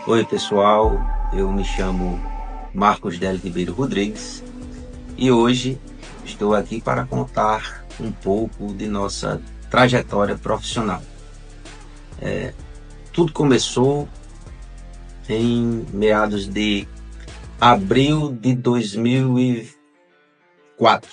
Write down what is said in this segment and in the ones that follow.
Oi pessoal, eu me chamo Marcos Délio Ribeiro Rodrigues e hoje estou aqui para contar um pouco de nossa trajetória profissional. Tudo começou em meados de abril de 2004,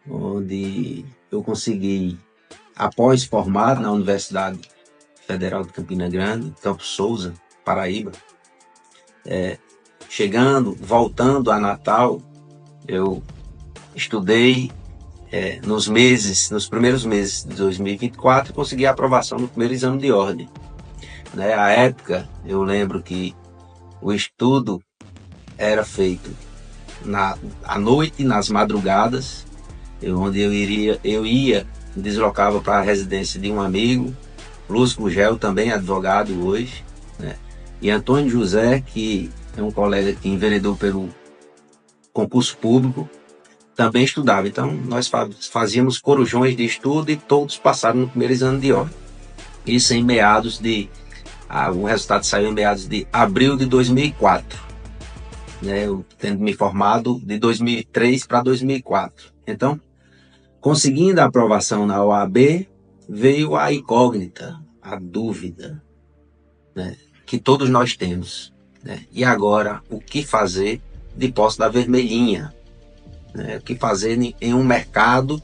onde eu consegui, após formar na Universidade Federal de Campina Grande, Campos Souza, Paraíba, voltando a Natal, eu estudei nos primeiros meses de 2024 e consegui a aprovação no primeiro exame de ordem. À época, eu lembro que o estudo era feito à noite, nas madrugadas, onde me deslocava para a residência de um amigo, Lúcio Gugel, também advogado hoje, e Antônio José, que é um colega que enveredou pelo concurso público, também estudava. Então nós fazíamos corujões de estudo e todos passaram no primeiro exame de ordem. Isso em o resultado saiu em meados de abril de 2004, eu tendo me formado de 2003 para 2004. Então, conseguindo a aprovação na OAB, veio a incógnita, a dúvida, que todos nós temos. E agora, o que fazer de Poço da Vermelhinha? O que fazer em um mercado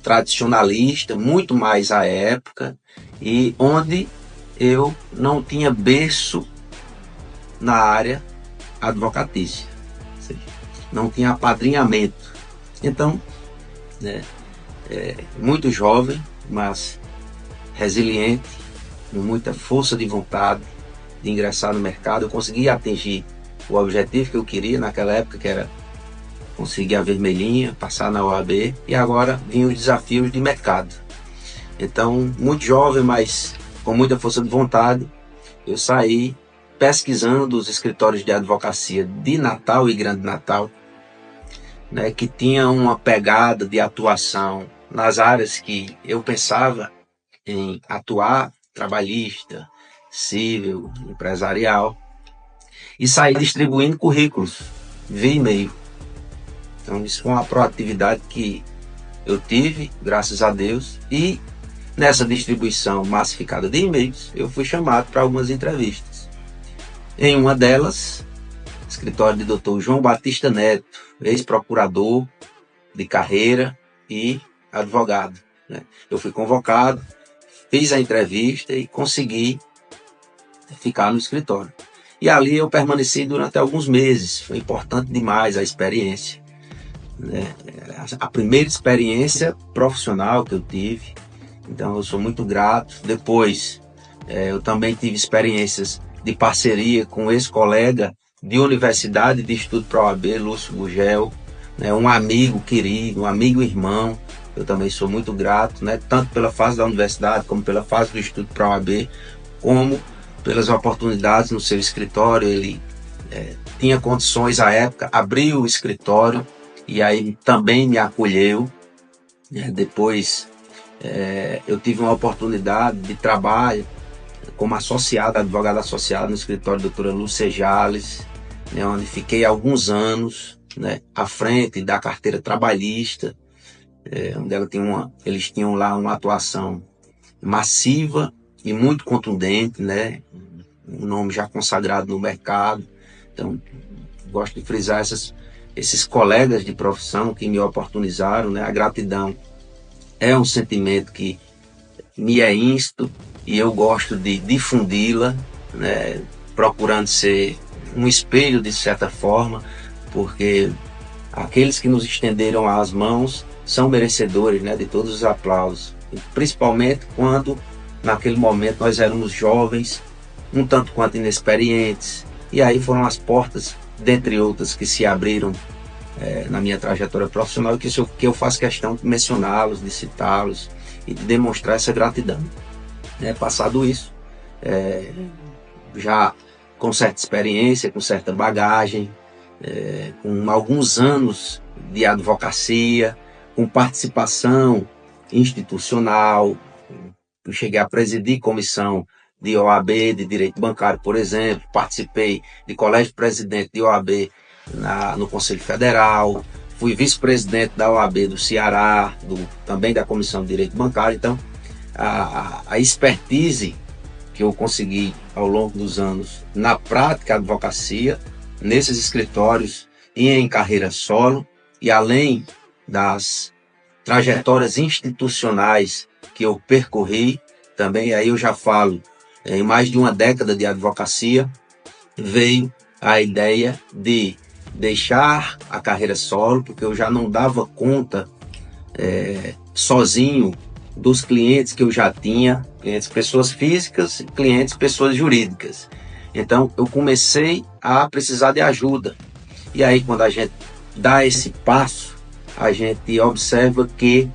tradicionalista, muito mais à época, e onde eu não tinha berço na área advocatícia, ou seja, não tinha apadrinhamento. Então, muito jovem, mas resiliente, com muita força de vontade de ingressar no mercado, eu consegui atingir o objetivo que eu queria naquela época, que era conseguir a vermelhinha, passar na OAB, e agora vinham os desafios de mercado. Então, muito jovem, mas com muita força de vontade, eu saí pesquisando os escritórios de advocacia de Natal e Grande Natal, que tinham uma pegada de atuação nas áreas que eu pensava em atuar, trabalhista, civil, empresarial, e saí distribuindo currículos via e-mail. Então isso foi uma proatividade que eu tive, graças a Deus, e nessa distribuição massificada de e-mails, eu fui chamado para algumas entrevistas. Em uma delas, escritório de Dr. João Batista Neto, ex-procurador de carreira e advogado. Eu fui convocado, fiz a entrevista e consegui ficar no escritório. E ali eu permaneci durante alguns meses. Foi importante demais a experiência. A primeira experiência profissional que eu tive. Então eu sou muito grato. Depois eu também tive experiências de parceria com ex-colega de universidade de estudo para a OAB, Lúcio Gugel, um amigo querido, um amigo irmão. Eu também sou muito grato, tanto pela fase da universidade, como pela fase do estudo para a OAB, como pelas oportunidades no seu escritório. Ele tinha condições à época, abriu o escritório e aí também me acolheu. Depois eu tive uma oportunidade de trabalho como advogado associado no escritório da doutora Lúcia Jales, onde fiquei alguns anos à frente da carteira trabalhista, onde eles tinham lá uma atuação massiva e muito contundente, um nome já consagrado no mercado. Então, gosto de frisar esses colegas de profissão que me oportunizaram. A gratidão é um sentimento que me é ínsito e eu gosto de difundi-la, procurando ser um espelho de certa forma, porque aqueles que nos estenderam as mãos são merecedores de todos os aplausos, principalmente quando naquele momento nós éramos jovens, um tanto quanto inexperientes, e aí foram as portas, dentre outras, que se abriram na minha trajetória profissional, que eu faço questão de mencioná-los, de citá-los e de demonstrar essa gratidão. Passado isso, já com certa experiência, com certa bagagem, com alguns anos de advocacia, com participação institucional, eu cheguei a presidir comissão de OAB, de direito bancário, por exemplo, participei de colégio presidente de OAB no Conselho Federal, fui vice-presidente da OAB do Ceará, também da Comissão de Direito Bancário. Então, a expertise que eu consegui ao longo dos anos na prática da advocacia, nesses escritórios e em carreira solo, e além das trajetórias institucionais que eu percorri, também aí eu já falo, em mais de uma década de advocacia, veio a ideia de deixar a carreira solo, porque eu já não dava conta sozinho dos clientes que eu já tinha, clientes pessoas físicas e clientes pessoas jurídicas. Então eu comecei a precisar de ajuda. E aí quando a gente dá esse passo, a gente observa que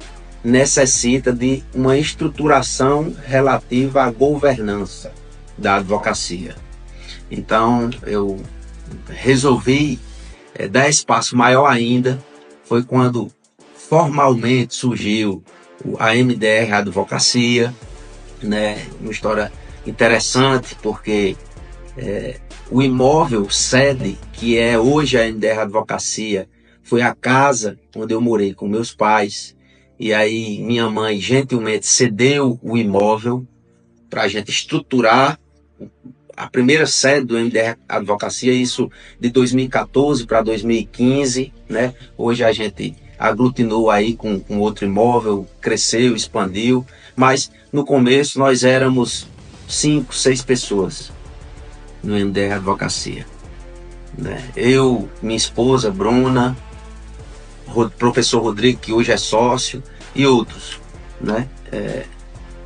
necessita de uma estruturação relativa à governança da advocacia. Então eu resolvi dar espaço maior ainda. Foi quando formalmente surgiu a MDR Advocacia, né? Uma história interessante, porque o imóvel sede, que é hoje a MDR Advocacia, foi a casa onde eu morei com meus pais. E aí minha mãe gentilmente cedeu o imóvel para a gente estruturar a primeira sede do MDR Advocacia, isso de 2014 para 2015, né? Hoje a gente aglutinou aí com outro imóvel, cresceu, expandiu, mas no começo nós éramos 5, 6 pessoas no MDR Advocacia, né? Eu, minha esposa Bruna, professor Rodrigo, que hoje é sócio, e outros, né?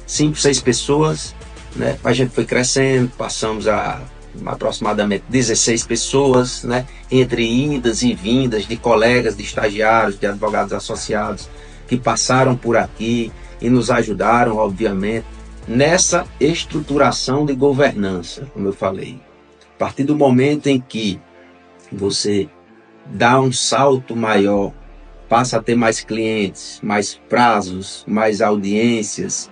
5, 6 pessoas, né? A gente foi crescendo, passamos a aproximadamente 16 pessoas, né? Entre idas e vindas de colegas, de estagiários, de advogados associados que passaram por aqui e nos ajudaram, obviamente, nessa estruturação de governança, como eu falei. A partir do momento em que você dá um salto maior, passa a ter mais clientes, mais prazos, mais audiências,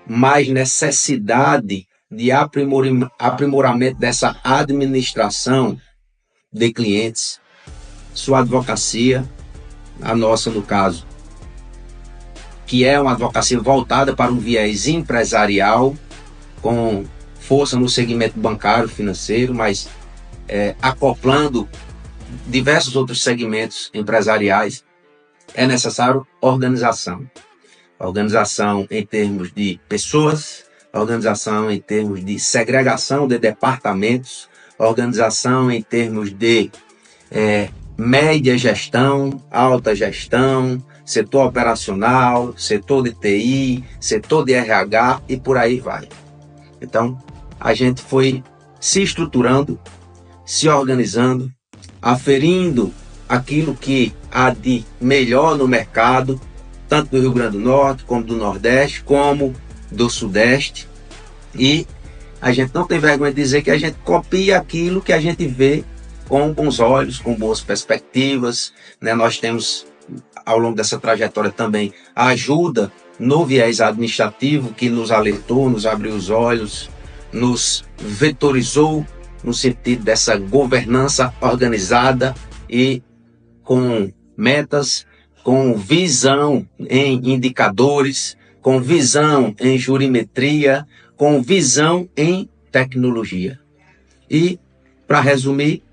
mais necessidade de aprimoramento dessa administração de clientes, sua advocacia, a nossa no caso, que é uma advocacia voltada para um viés empresarial, com força no segmento bancário, financeiro, mas acoplando diversos outros segmentos empresariais, é necessário organização. Organização em termos de pessoas, organização em termos de segregação de departamentos, organização em termos de média gestão, alta gestão, setor operacional, setor de TI, setor de RH e por aí vai. Então, a gente foi se estruturando, se organizando, aferindo aquilo que há de melhor no mercado, tanto do Rio Grande do Norte, como do Nordeste, como do Sudeste. E a gente não tem vergonha de dizer que a gente copia aquilo que a gente vê com bons olhos, com boas perspectivas, né? Nós temos, ao longo dessa trajetória também, a ajuda no viés administrativo, que nos alertou, nos abriu os olhos, nos vetorizou no sentido dessa governança organizada e com metas, com visão em indicadores, com visão em jurimetria, com visão em tecnologia. E, para resumir,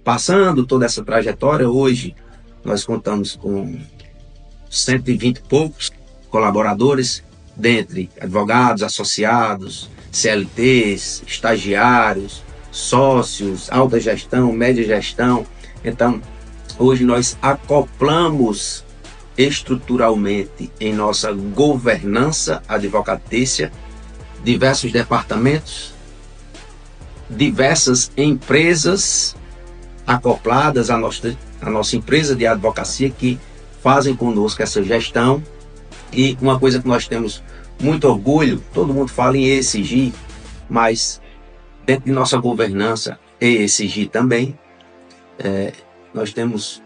passando toda essa trajetória, hoje nós contamos com 120 e poucos colaboradores, dentre advogados, associados, CLTs, estagiários, sócios, alta gestão, média gestão. Então, hoje nós acoplamos estruturalmente em nossa governança advocatícia diversos departamentos, diversas empresas acopladas à nossa empresa de advocacia que fazem conosco essa gestão. E uma coisa que nós temos muito orgulho, todo mundo fala em ESG, mas dentro de nossa governança, ESG também, nós temos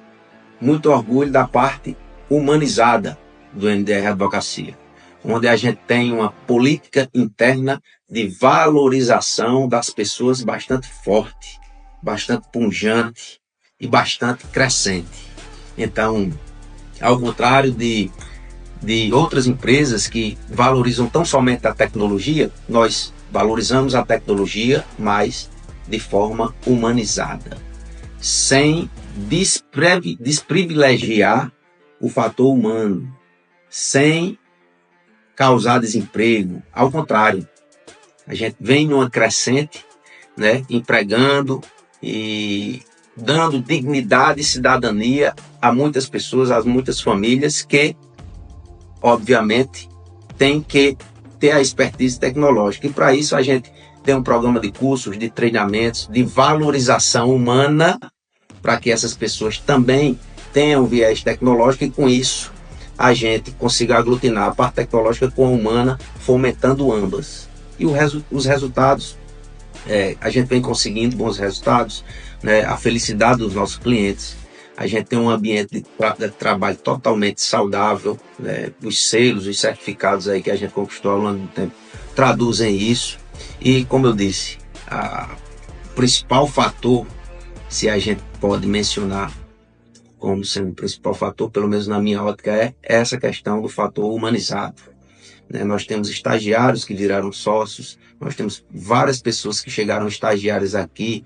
muito orgulho da parte humanizada do MDR Advocacia. onde a gente tem uma política interna de valorização das pessoas bastante forte, bastante pungente e bastante crescente. Então, ao contrário de outras empresas que valorizam tão somente a tecnologia, nós valorizamos a tecnologia, mas de forma humanizada, sem desprivilegiar o fator humano, sem causar desemprego. Ao contrário, a gente vem numa crescente, né, empregando e dando dignidade e cidadania a muitas pessoas, a muitas famílias que, obviamente, têm que ter a expertise tecnológica. E para isso a gente tem um programa de cursos, de treinamentos, de valorização humana, para que essas pessoas também tenham viés tecnológico e com isso a gente consiga aglutinar a parte tecnológica com a humana, fomentando ambas. E os resultados, a gente vem conseguindo bons resultados, né? A felicidade dos nossos clientes. A gente tem um ambiente de trabalho totalmente saudável, né? Os selos, os certificados aí que a gente conquistou ao longo do tempo traduzem isso. E como eu disse, o principal fator, se a gente pode mencionar como sendo o principal fator, pelo menos na minha ótica, é essa questão do fator humanizado. Nós temos estagiários que viraram sócios, nós temos várias pessoas que chegaram estagiárias aqui,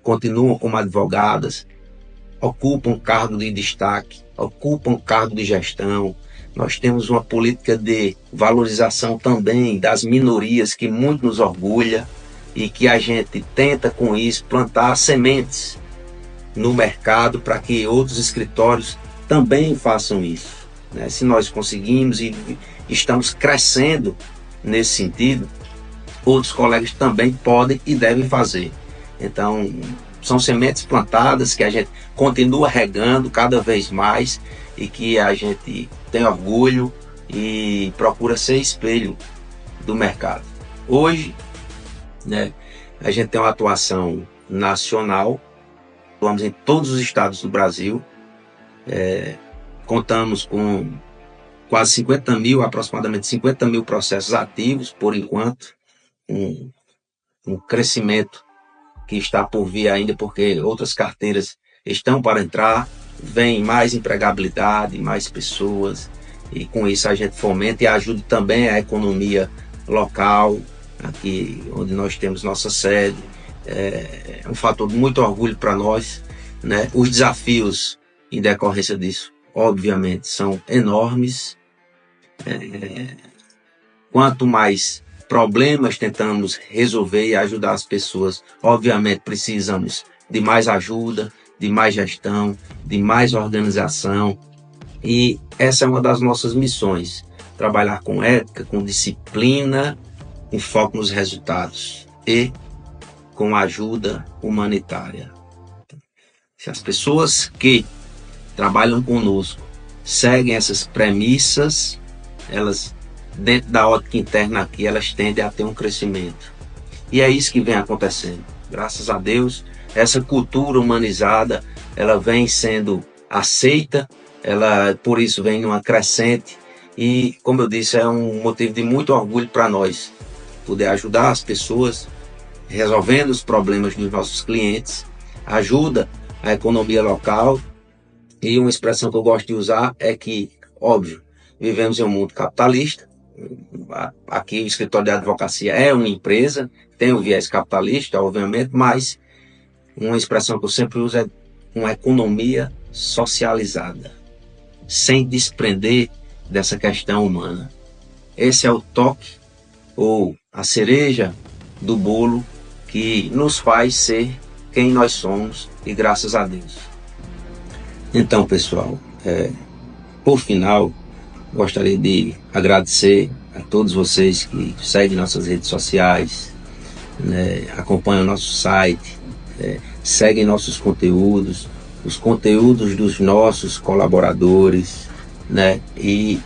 continuam como advogadas, ocupam cargo de destaque, ocupam cargo de gestão. Nós temos uma política de valorização também das minorias que muito nos orgulha e que a gente tenta com isso plantar sementes no mercado para que outros escritórios também façam isso, né? Se nós conseguimos e estamos crescendo nesse sentido, outros colegas também podem e devem fazer. Então, são sementes plantadas que a gente continua regando cada vez mais e que a gente tem orgulho e procura ser espelho do mercado. Hoje, né, a gente tem uma atuação nacional, atuamos em todos os estados do Brasil, contamos com quase 50 mil, aproximadamente 50 mil processos ativos por enquanto, um crescimento que está por vir ainda, porque outras carteiras estão para entrar, vem mais empregabilidade, mais pessoas, e com isso a gente fomenta e ajuda também a economia local, aqui onde nós temos nossa sede. É um fator de muito orgulho para nós, né? Os desafios em decorrência disso, obviamente, são enormes. Quanto mais problemas tentamos resolver e ajudar as pessoas, obviamente precisamos de mais ajuda, de mais gestão, de mais organização. E essa é uma das nossas missões, trabalhar com ética, com disciplina, com foco nos resultados e com ajuda humanitária. Se as pessoas que trabalham conosco seguem essas premissas, elas, dentro da ótica interna aqui, elas tendem a ter um crescimento. E é isso que vem acontecendo. Graças a Deus, essa cultura humanizada, ela vem sendo aceita, ela por isso vem numa crescente e, como eu disse, é um motivo de muito orgulho para nós poder ajudar as pessoas resolvendo os problemas dos nossos clientes, ajuda a economia local. E uma expressão que eu gosto de usar é que, óbvio, vivemos em um mundo capitalista. Aqui o escritório de advocacia é uma empresa, tem o viés capitalista, obviamente, mas uma expressão que eu sempre uso é uma economia socializada, sem desprender dessa questão humana. Esse é o toque ou a cereja do bolo que nos faz ser quem nós somos, e graças a Deus. Então, pessoal, por final, gostaria de agradecer a todos vocês que seguem nossas redes sociais, né, acompanham nosso site, seguem nossos conteúdos, os conteúdos dos nossos colaboradores, né, e